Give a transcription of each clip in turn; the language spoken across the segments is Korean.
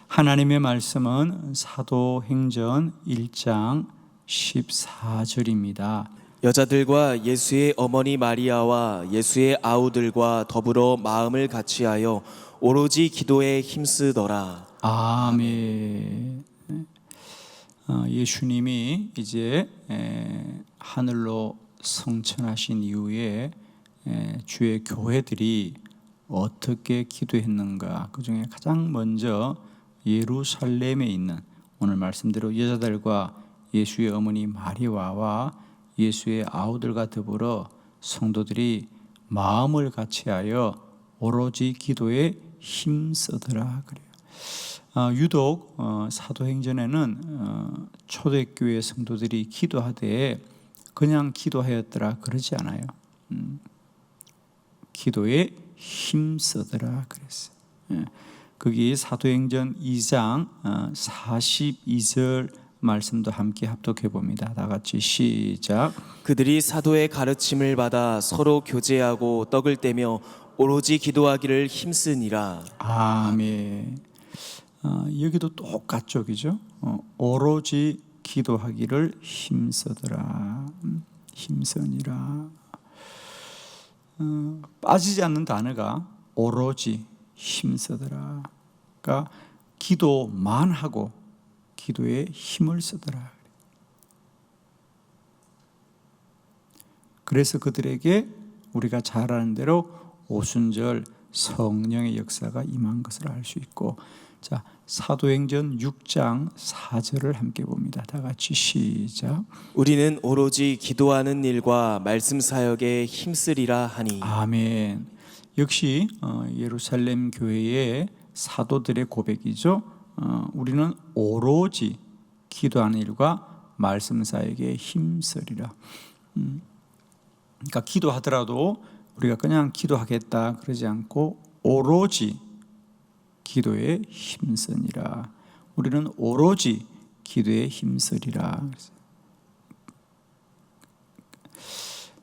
하나님의 말씀은 사도행전 1장 14절입니다. 여자들과 예수의 어머니 마리아와 예수의 아우들과 더불어 마음을 같이하여 오로지 기도에 힘쓰더라. 아멘. 예수님이 이제 하늘로 승천하신 이후에 주의 교회들이 어떻게 기도했는가, 그 중에 가장 먼저 예루살렘에 있는, 오늘 말씀대로 여자들과 예수의 어머니 마리아와 예수의 아우들과 더불어 성도들이 마음을 같이하여 오로지 기도에 힘쓰더라 그래요. 유독 사도행전에는 초대교회 성도들이 기도하되 그냥 기도하였더라 그러지 않아요. 기도에 힘쓰더라 그랬어요. 거기 사도행전 2장 42절 말씀도 함께 합독해 봅니다. 다 같이 시작. 그들이 사도의 가르침을 받아 서로 교제하고 떡을 떼며 오로지 기도하기를 힘쓰니라. 아멘. 여기도 똑같죠, 그죠? 오로지 기도하기를 힘쓰더라, 힘쓰니라. 빠지지 않는 단어가 오로지 힘쓰더라. 그러니까 기도만 하고 기도에 힘을 쓰더라. 그래서 그들에게 우리가 잘 아는 대로 오순절 성령의 역사가 임한 것을 알 수 있고, 자, 사도행전 6장 4절을 함께 봅니다. 다 같이 시작. 우리는 오로지 기도하는 일과 말씀 사역에 힘쓰리라 하니. 아멘. 역시 예루살렘 교회의 사도들의 고백이죠. 우리는 오로지 기도하는 일과 말씀 사역에 힘쓰리라. 그러니까 기도하더라도 우리가 그냥 기도하겠다 그러지 않고 오로지 기도에 힘쓰니라. 우리는 오로지 기도에 힘쓰리라.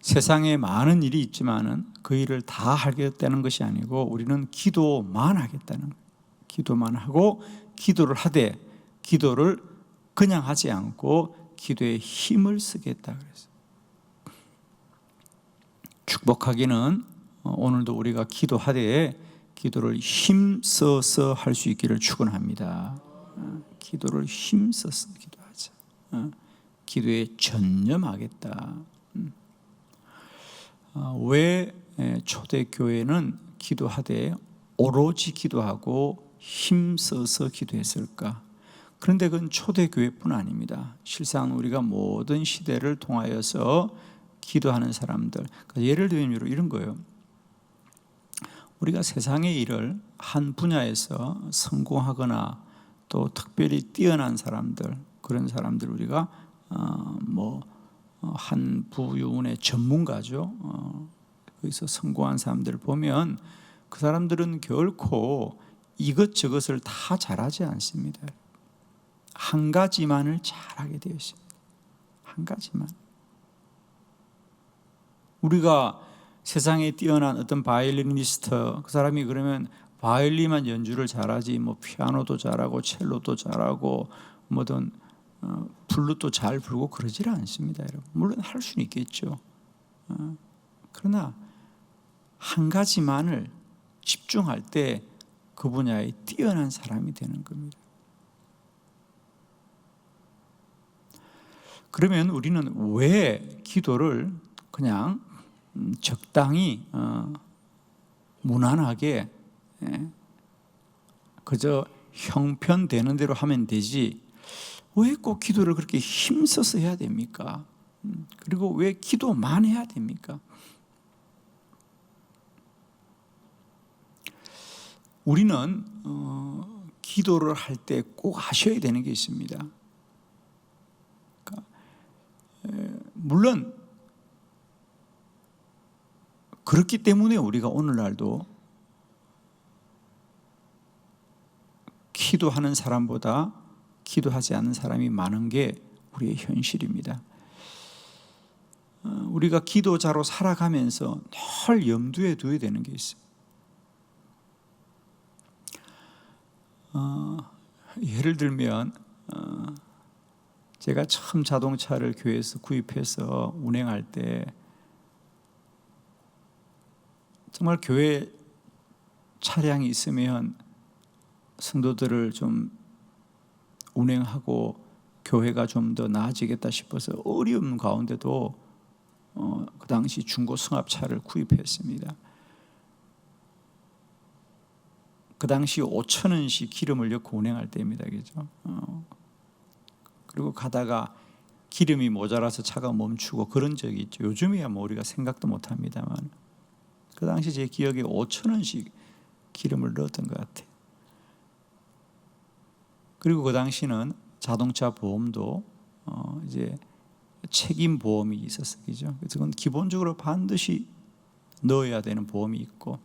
세상에 많은 일이 있지만은 그 일을 다 하겠다는 것이 아니고 우리는 기도만 하겠다는, 기도만 하고 기도를 하되 기도를 그냥 하지 않고 기도에 힘을 쓰겠다 그랬어요. 축복하기는 오늘도 우리가 기도하되 기도를 힘써서 할 수 있기를 축원합니다. 기도를 힘써서 기도하자. 기도에 전념하겠다. 왜 초대교회는 기도하되 오로지 기도하고 힘써서 기도했을까? 그런데 그건 초대교회뿐 아닙니다. 실상 우리가 모든 시대를 통하여서 기도하는 사람들, 그러니까 예를 들면 이런 거예요. 우리가 세상의 일을 한 분야에서 성공하거나 또 특별히 뛰어난 사람들, 그런 사람들 우리가 한 부유문의 전문가죠. 거기서 성공한 사람들을 보면 그 사람들은 결코 이것저것을 다 잘하지 않습니다. 한 가지만을 잘하게 되어 있습니다. 한 가지만. 우리가 세상에 뛰어난 어떤 바이올리니스트, 그 사람이 그러면 바이올린만 연주를 잘하지 피아노도 잘하고 첼로도 잘하고 뭐든 플룻도 잘 불고 그러질 않습니다, 여러분. 물론 할 수는 있겠죠. 그러나 한 가지만을 집중할 때 그 분야에 뛰어난 사람이 되는 겁니다. 그러면 우리는 왜 기도를 그냥 적당히 무난하게 그저 형편되는 대로 하면 되지 왜 꼭 기도를 그렇게 힘써서 해야 됩니까? 그리고 왜 기도만 해야 됩니까? 우리는 기도를 할 때 꼭 하셔야 되는 게 있습니다. 그러니까 물론 그렇기 때문에 우리가 오늘날도 기도하는 사람보다 기도하지 않는 사람이 많은 게 우리의 현실입니다. 우리가 기도자로 살아가면서 늘 염두에 둬야 되는 게 있습니다. 예를 들면 제가 처음 자동차를 교회에서 구입해서 운행할 때 정말 교회 차량이 있으면 성도들을 좀 운행하고 교회가 좀 더 나아지겠다 싶어서 어려움 가운데도 그 당시 중고 승합차를 구입했습니다. 그 당시 5,000원씩 기름을 넣고 운행할 때입니다. 그죠? 그리고 가다가 기름이 모자라서 차가 멈추고 그런 적이 있죠. 요즘이야 뭐 우리가 생각도 못 합니다만 그 당시 제 기억에 5,000원씩 기름을 넣었던 것 같아요. 그리고 그 당시는 자동차 보험도 이제 책임 보험이 있었어요. 그죠? 그래서 그건 기본적으로 반드시 넣어야 되는 보험이 있고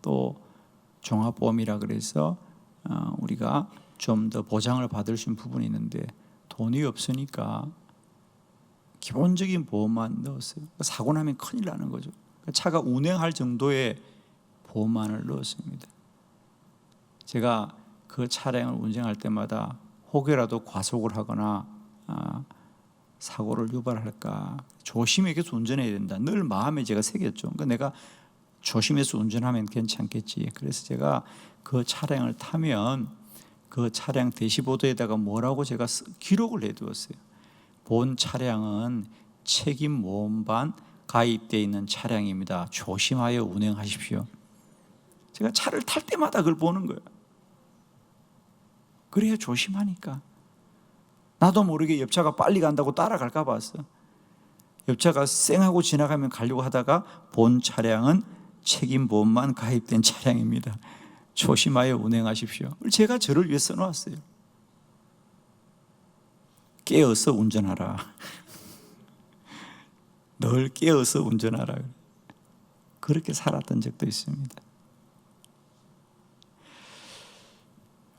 또 종합보험이라 그래서 우리가 좀 더 보장을 받을 수 있는 부분이 있는데 돈이 없으니까 기본적인 보험만 넣었어요. 사고 나면 큰일 나는 거죠. 차가 운행할 정도의 보험만을 넣었습니다. 제가 그 차량을 운전할 때마다 혹여라도 과속을 하거나 사고를 유발할까 조심히 계속 운전해야 된다. 늘 마음에 제가 새겼죠. 그러니까 내가 조심해서 운전하면 괜찮겠지. 그래서 제가 그 차량을 타면 그 차량 대시보드에다가 뭐라고 제가 기록을 해두었어요. 본 차량은 책임보험반 가입되어 있는 차량입니다. 조심하여 운행하십시오. 제가 차를 탈 때마다 그걸 보는 거예요. 그래야 조심하니까. 나도 모르게 옆차가 빨리 간다고 따라갈까 봤어. 옆차가 쌩하고 지나가면 가려고 하다가 본 차량은 책임보험만 가입된 차량입니다. 조심하여 운행하십시오. 제가 저를 위해 써놓았어요. 깨어서 운전하라. 늘 깨어서 운전하라. 그렇게 살았던 적도 있습니다.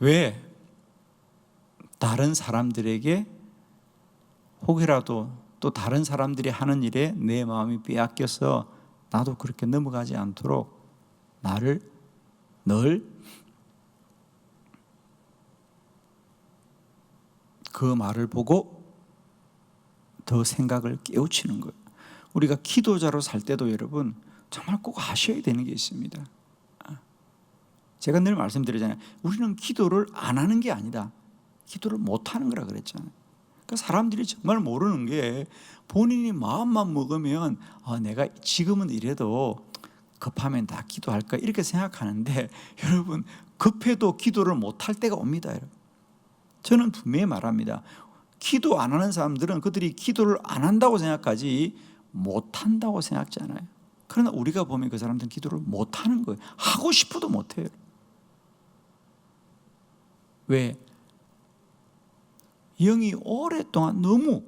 왜 다른 사람들에게 혹이라도 또 다른 사람들이 하는 일에 내 마음이 빼앗겨서 나도 그렇게 넘어가지 않도록 나를 늘 그 말을 보고 더 생각을 깨우치는 거예요. 우리가 기도자로 살 때도 여러분 정말 꼭 아셔야 되는 게 있습니다. 제가 늘 말씀드리잖아요. 우리는 기도를 안 하는 게 아니다. 기도를 못 하는 거라 그랬잖아요. 그러니까 사람들이 정말 모르는 게 본인이 마음만 먹으면 내가 지금은 이래도 급하면 다 기도할까 이렇게 생각하는데 여러분 급해도 기도를 못할 때가 옵니다. 여러분. 저는 분명히 말합니다. 기도 안 하는 사람들은 그들이 기도를 안 한다고 생각하지 못한다고 생각하지 않아요. 그러나 우리가 보면 그 사람들은 기도를 못하는 거예요. 하고 싶어도 못해요. 왜? 영이 오랫동안 너무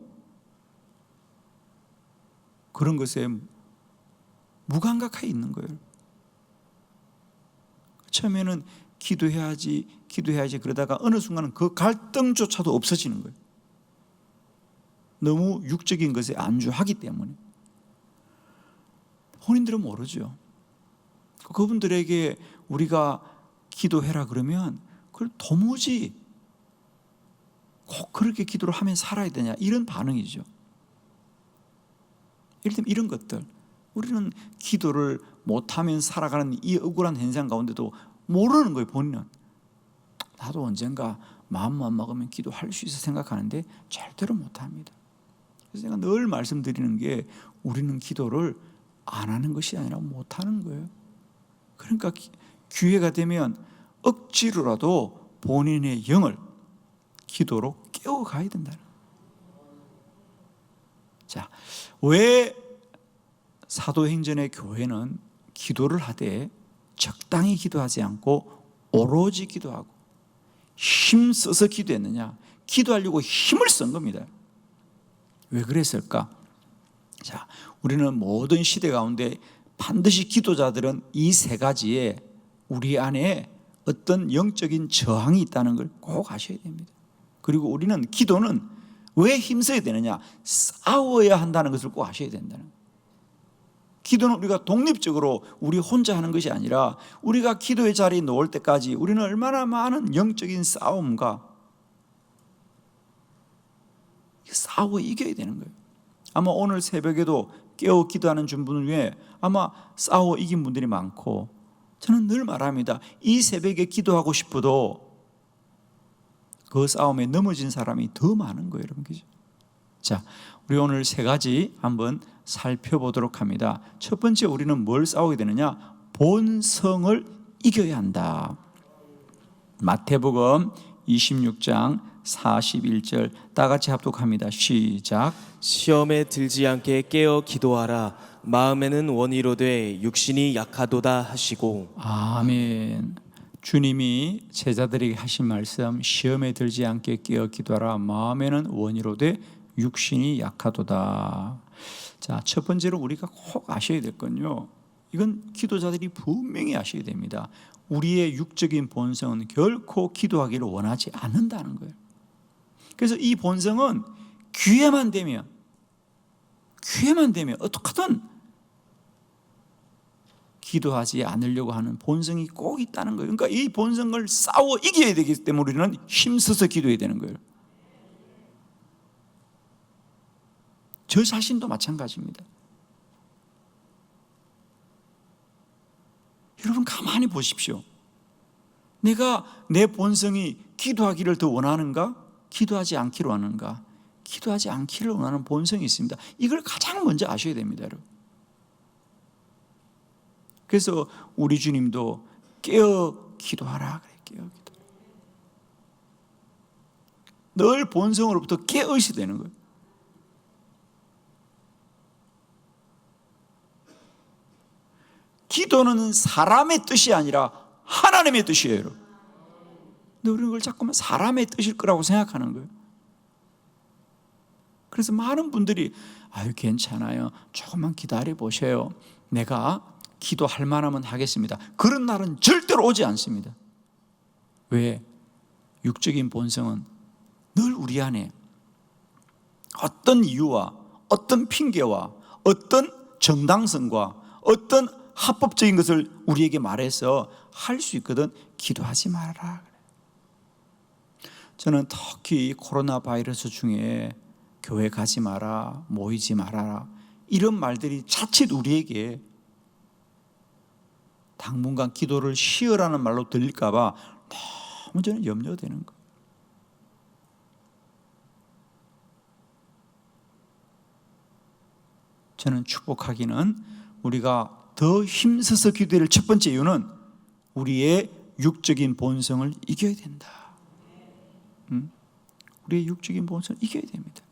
그런 것에 무감각해 있는 거예요. 처음에는 기도해야지 그러다가 어느 순간은 그 갈등조차도 없어지는 거예요. 너무 육적인 것에 안주하기 때문에. 본인들은 모르죠. 그분들에게 우리가 기도해라 그러면 그걸 도무지 꼭 그렇게 기도를 하면 살아야 되냐 이런 반응이죠. 예를 들면 이런 것들 우리는 기도를 못하면 살아가는 이 억울한 현상 가운데도 모르는 거예요. 본인은 나도 언젠가 마음만 먹으면 기도할 수 있어 생각하는데 절대로 못합니다. 그래서 제가 늘 말씀드리는 게 우리는 기도를 안 하는 것이 아니라 못하는 거예요. 그러니까 기회가 되면 억지로라도 본인의 영을 기도로 깨워가야 된다는 거예요. 자, 왜 사도행전의 교회는 기도를 하되 적당히 기도하지 않고 오로지 기도하고 힘써서 기도했느냐? 기도하려고 힘을 쓴 겁니다. 왜 그랬을까? 자, 우리는 모든 시대 가운데 반드시 기도자들은 이 세 가지에 우리 안에 어떤 영적인 저항이 있다는 걸 꼭 아셔야 됩니다. 그리고 우리는 기도는 왜 힘써야 되느냐? 싸워야 한다는 것을 꼭 아셔야 된다는 거예요. 기도는 우리가 독립적으로 우리 혼자 하는 것이 아니라 우리가 기도의 자리에 놓을 때까지 우리는 얼마나 많은 영적인 싸움과 싸워 이겨야 되는 거예요. 아마 오늘 새벽에도 깨어 기도하는 분들 중에 아마 싸워 이긴 분들이 많고, 저는 늘 말합니다. 이 새벽에 기도하고 싶어도 그 싸움에 넘어진 사람이 더 많은 거예요, 여러분. 그죠? 자, 우리 오늘 세 가지 한번 살펴보도록 합니다. 첫 번째, 우리는 뭘 싸우게 되느냐? 본성을 이겨야 한다. 마태복음 26장 41절 다 같이 합독합니다. 시작. 시험에 들지 않게 깨어 기도하라. 마음에는 원이로되 육신이 약하도다 하시고. 아멘. 주님이 제자들에게 하신 말씀, 시험에 들지 않게 깨어 기도하라. 마음에는 원이로되 육신이 약하도다. 자, 첫 번째로 우리가 꼭 아셔야 될 건요, 이건 기도자들이 분명히 아셔야 됩니다. 우리의 육적인 본성은 결코 기도하기를 원하지 않는다는 거예요. 그래서 이 본성은 기회만 되면 어떻게든 기도하지 않으려고 하는 본성이 꼭 있다는 거예요. 그러니까 이 본성을 싸워 이겨야 되기 때문에 우리는 힘써서 기도해야 되는 거예요. 저 자신도 마찬가지입니다. 여러분 가만히 보십시오. 내가 내 본성이 기도하기를 더 원하는가? 기도하지 않기를 원하는가? 기도하지 않기를 원하는 본성이 있습니다. 이걸 가장 먼저 아셔야 됩니다, 여러분. 그래서 우리 주님도 깨어 기도하라 그래. 깨어 기도. 늘 본성으로부터 깨어야 되는 거예요. 기도는 사람의 뜻이 아니라 하나님의 뜻이에요, 여러분. 근데 우리는 그걸 자꾸만 사람의 뜻일 거라고 생각하는 거예요. 그래서 많은 분들이 아유 괜찮아요, 조금만 기다려 보세요, 내가 기도할 만하면 하겠습니다. 그런 날은 절대로 오지 않습니다. 왜? 육적인 본성은 늘 우리 안에 어떤 이유와 어떤 핑계와 어떤 정당성과 어떤 합법적인 것을 우리에게 말해서 할 수 있거든. 기도하지 말아라. 저는 특히 코로나 바이러스 중에 교회 가지 마라, 모이지 말아라, 이런 말들이 자칫 우리에게 당분간 기도를 쉬어라는 말로 들릴까 봐 너무 저는 염려되는 거예요. 저는 축복하기는 우리가 더 힘써서 기도할 첫 번째 이유는 우리의 육적인 본성을 이겨야 된다. 우리의 육적인 본성을 이겨야 됩니다.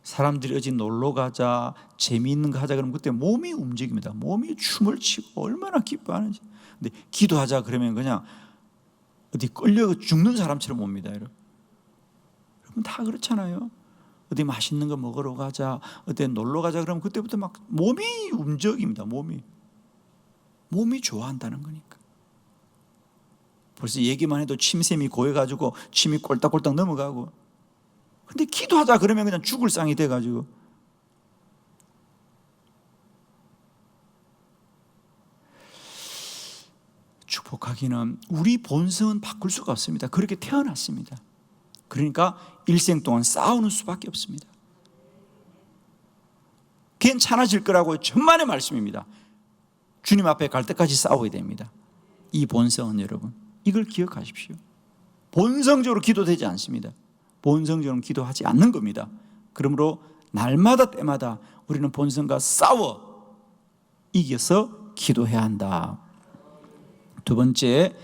사람들이 어디 놀러 가자, 재미있는 거 하자 그러면 그때 몸이 움직입니다. 몸이 춤을 추고 얼마나 기뻐하는지. 근데 기도하자 그러면 그냥 어디 끌려 죽는 사람처럼 옵니다, 여러분. 여러분 다 그렇잖아요. 어디 맛있는 거 먹으러 가자, 어디 놀러 가자 그러면 그때부터 막 몸이 움직입니다. 몸이 좋아한다는 거니까. 벌써 얘기만 해도 침샘이 고여가지고 침이 꼴딱꼴딱 넘어가고. 근데 기도하자 그러면 그냥 죽을 상이 돼가지고. 축복하기는 우리 본성은 바꿀 수가 없습니다. 그렇게 태어났습니다. 그러니까 일생 동안 싸우는 수밖에 없습니다. 괜찮아질 거라고 천만의 말씀입니다. 주님 앞에 갈 때까지 싸워야 됩니다. 이 본성은 여러분, 이걸 기억하십시오. 본성적으로 기도되지 않습니다. 본성적으로 기도하지 않는 겁니다. 그러므로 날마다 때마다 우리는 본성과 싸워 이겨서 기도해야 한다. 두 번째,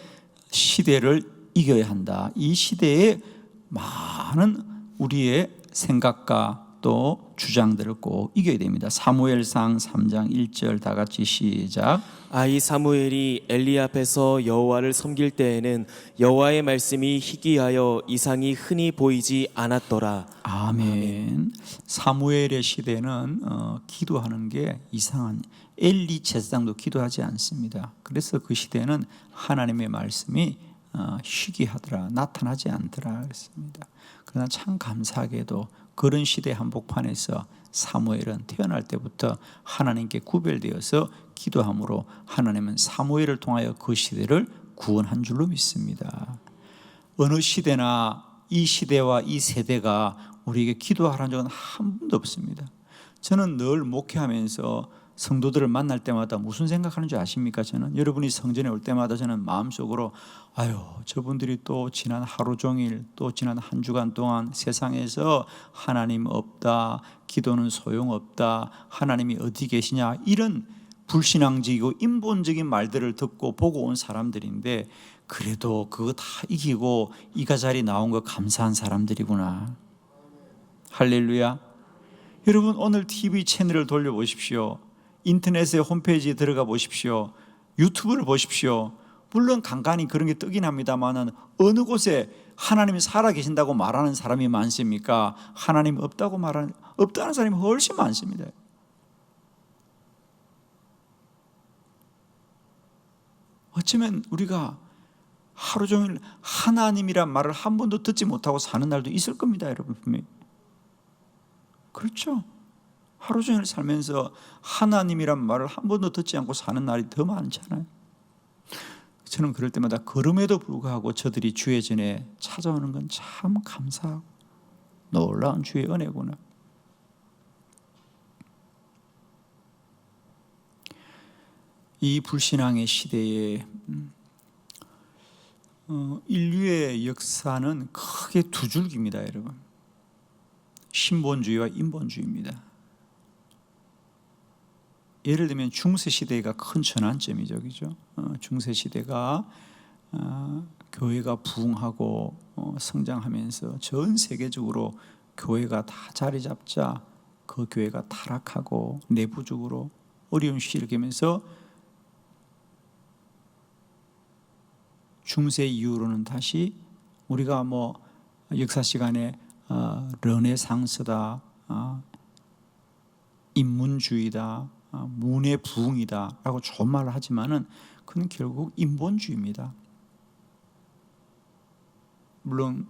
시대를 이겨야 한다. 이 시대에 많은 우리의 생각과 또 주장들을 꼭 이겨야 됩니다. 사무엘상 3장 1절 다 같이 시작. 아이 사무엘이 엘리 앞에서 여호와를 섬길 때에는 여호와의 말씀이 희귀하여 이상이 흔히 보이지 않았더라. 아멘. 사무엘의 시대는 기도하는 게 이상한, 엘리 제사장도 기도하지 않습니다. 그래서 그 시대는 하나님의 말씀이 희귀하더라, 나타나지 않더라 그랬습니다. 그러나 참 감사하게도 그런 시대 한복판에서 사무엘은 태어날 때부터 하나님께 구별되어서 기도함으로 하나님은 사무엘을 통하여 그 시대를 구원한 줄로 믿습니다. 어느 시대나 이 시대와 이 세대가 우리에게 기도하라는 적은 한 번도 없습니다. 저는 늘 목회하면서 성도들을 만날 때마다 무슨 생각하는 줄 아십니까? 저는 여러분이 성전에 올 때마다 저는 마음속으로 아유, 저분들이 또 지난 하루 종일 또 지난 한 주간 동안 세상에서 하나님 없다, 기도는 소용없다, 하나님이 어디 계시냐, 이런 불신앙적이고 인본적인 말들을 듣고 보고 온 사람들인데, 그래도 그거 다 이기고 이가 자리 나온 거 감사한 사람들이구나. 할렐루야. 여러분, 오늘 TV 채널을 돌려보십시오. 인터넷에 홈페이지에 들어가 보십시오. 유튜브를 보십시오. 물론 간간히 그런 게 뜨긴 합니다만 어느 곳에 하나님이 살아계신다고 말하는 사람이 많습니까? 하나님 없다고 말하는, 없다는 사람이 훨씬 많습니다. 어쩌면 우리가 하루 종일 하나님이란 말을 한 번도 듣지 못하고 사는 날도 있을 겁니다, 여러분. 분명히. 그렇죠? 하루 종일 살면서 하나님이란 말을 한 번도 듣지 않고 사는 날이 더 많잖아요. 저는 그럴 때마다 그럼에도 불구하고 저들이 주의 전에 찾아오는 건 참 감사하고 놀라운 주의 은혜구나. 이 불신앙의 시대에 인류의 역사는 크게 두 줄기입니다, 여러분. 신본주의와 인본주의입니다. 예를 들면 중세시대가 큰 전환점이죠, 그죠? 중세시대가 교회가 부흥하고 성장하면서 전 세계적으로 교회가 다 자리 잡자 그 교회가 타락하고 내부적으로 어려운 시기를 겪으면서 중세 이후로는 다시 우리가 뭐 역사 시간에 르네상스다, 인문주의다, 문의 부흥이다 라고 좋은 말을 하지만은 그건 결국 인본주의입니다. 물론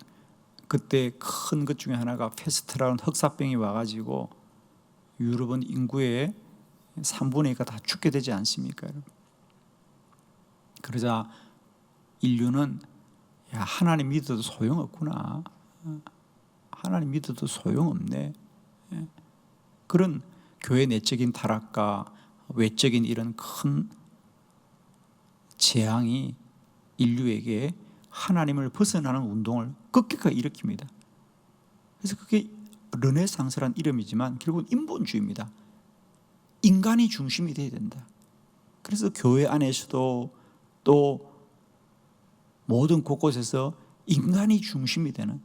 그때 큰 것 중에 하나가 페스트라는 흑사병이 와가지고 유럽은 인구의 3분의 2가 다 죽게 되지 않습니까, 여러분? 그러자 인류는 야, 하나님 믿어도 소용없구나, 하나님 믿어도 소용없네, 그런 교회 내적인 타락과 외적인 이런 큰 재앙이 인류에게 하나님을 벗어나는 운동을 급격하게 일으킵니다. 그래서 그게 르네상스란 이름이지만 결국은 인본주의입니다. 인간이 중심이 되어야 된다. 그래서 교회 안에서도 또 모든 곳곳에서 인간이 중심이 되는,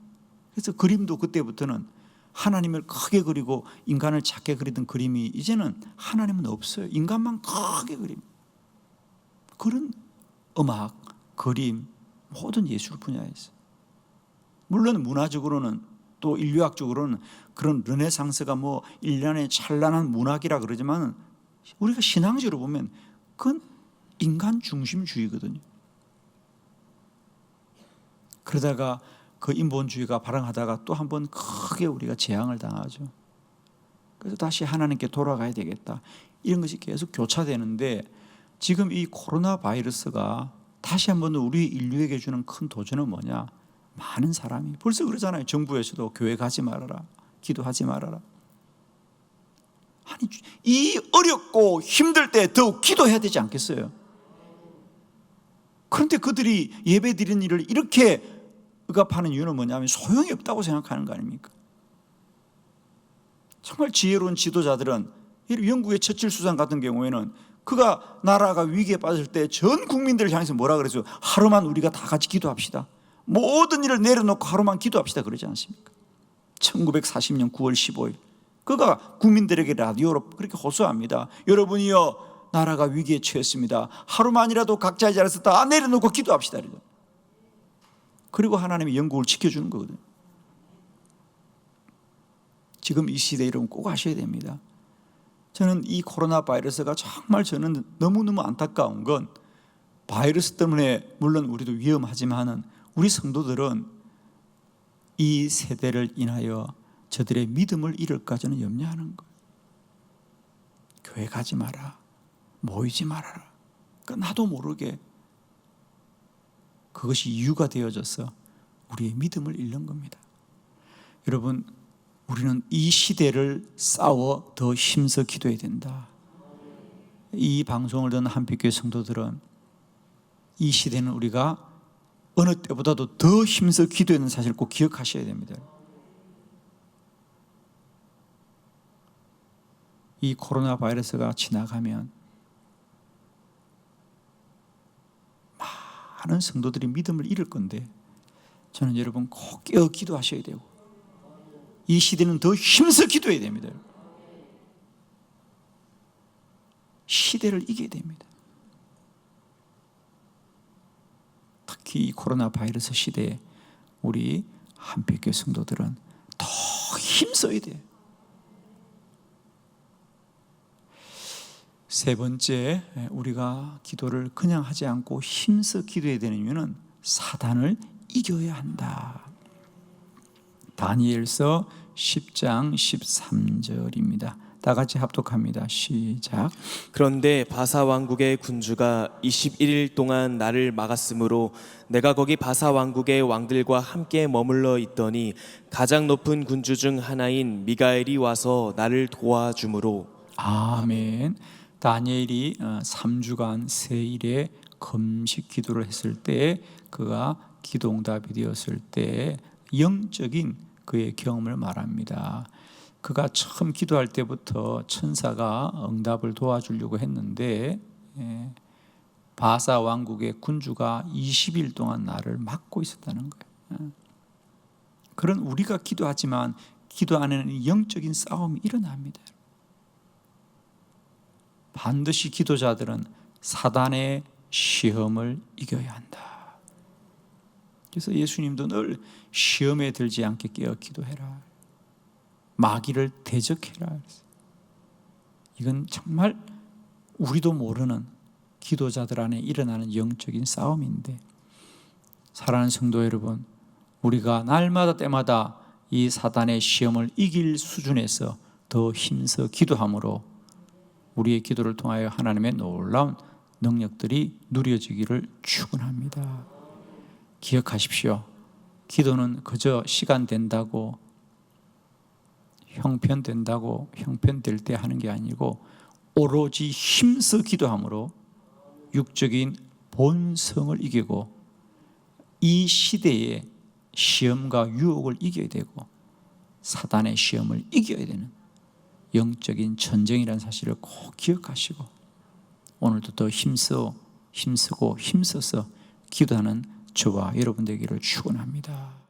그래서 그림도 그때부터는 하나님을 크게 그리고 인간을 작게 그리던 그림이 이제는 하나님은 없어요. 인간만 크게 그림. 그런 음악, 그림, 모든 예술 분야에서. 물론 문화적으로는 또 인류학적으로는 그런 르네상스가 뭐 일련의 찬란한 문학이라 그러지만 우리가 신앙적으로 보면 그건 인간 중심주의거든요. 그러다가 그 인본주의가 발흥하다가 또 한 번 크게 우리가 재앙을 당하죠. 그래서 다시 하나님께 돌아가야 되겠다. 이런 것이 계속 교차되는데 지금 이 코로나 바이러스가 다시 한번 우리 인류에게 주는 큰 도전은 뭐냐? 많은 사람이 벌써 그러잖아요. 정부에서도 교회 가지 말아라, 기도하지 말아라. 아니, 이 어렵고 힘들 때 더욱 기도해야 되지 않겠어요? 그런데 그들이 예배 드리는 일을 이렇게 억압하는 이유는 뭐냐면 소용이 없다고 생각하는 거 아닙니까? 정말 지혜로운 지도자들은 영국의 처칠 수상 같은 경우에는 그가 나라가 위기에 빠질 때 전 국민들을 향해서 뭐라 그랬어요? 하루만 우리가 다 같이 기도합시다. 모든 일을 내려놓고 하루만 기도합시다 그러지 않습니까? 1940년 9월 15일 그가 국민들에게 라디오로 그렇게 호소합니다. 여러분이요, 나라가 위기에 처했습니다. 하루만이라도 각자의 자리에서 다 내려놓고 기도합시다. 그리고 하나님이 영국을 지켜주는 거거든요. 지금 이 시대에 여러분 꼭 아셔야 됩니다. 저는 이 코로나 바이러스가 정말 저는 너무너무 안타까운 건 바이러스 때문에 물론 우리도 위험하지만은 우리 성도들은 이 세대를 인하여 저들의 믿음을 잃을까 저는 염려하는 거예요. 교회 가지 마라, 모이지 말아라. 그러니까 나도 모르게 그것이 이유가 되어져서 우리의 믿음을 잃는 겁니다. 여러분, 우리는 이 시대를 싸워 더 힘써 기도해야 된다. 이 방송을 듣는 한빛교회 성도들은 이 시대는 우리가 어느 때보다도 더 힘써 기도해야 되는 사실을 꼭 기억하셔야 됩니다. 이 코로나 바이러스가 지나가면 많은 성도들이 믿음을 잃을 건데 저는 여러분 꼭 깨어 기도하셔야 되고 이 시대는 더 힘써 기도해야 됩니다. 시대를 이겨야 됩니다. 특히 이 코로나 바이러스 시대에 우리 한빛교회 성도들은 더 힘써야 돼요. 세 번째, 우리가 기도를 그냥 하지 않고 힘써 기도해야 되는 이유는 사단을 이겨야 한다. 다니엘서 10장 13절입니다. 다 같이 합독합니다. 시작. 그런데 바사 왕국의 군주가 21일 동안 나를 막았으므로 내가 거기 바사 왕국의 왕들과 함께 머물러 있더니 가장 높은 군주 중 하나인 미가엘이 와서 나를 도와주므로. 아멘. 다니엘이 3주간 세일에 금식 기도를 했을 때 그가 기도응답이 되었을 때 영적인 그의 경험을 말합니다. 그가 처음 기도할 때부터 천사가 응답을 도와주려고 했는데 바사 왕국의 군주가 20일 동안 나를 막고 있었다는 거예요. 그런 우리가 기도하지만 기도 안에는 영적인 싸움이 일어납니다. 반드시 기도자들은 사단의 시험을 이겨야 한다. 그래서 예수님도 늘 시험에 들지 않게 깨어 기도해라. 마귀를 대적해라. 이건 정말 우리도 모르는 기도자들 안에 일어나는 영적인 싸움인데 사랑하는 성도 여러분, 우리가 날마다 때마다 이 사단의 시험을 이길 수준에서 더 힘써 기도함으로 우리의 기도를 통하여 하나님의 놀라운 능력들이 누려지기를 축원합니다. 기억하십시오. 기도는 그저 시간 된다고 형편된다고 형편될 때 하는 게 아니고 오로지 힘써 기도함으로 육적인 본성을 이기고 이 시대의 시험과 유혹을 이겨야 되고 사단의 시험을 이겨야 되는 영적인 전쟁이라는 사실을 꼭 기억하시고 오늘도 더 힘쓰고 힘써서 기도하는 저와 여러분 되기를 축원합니다.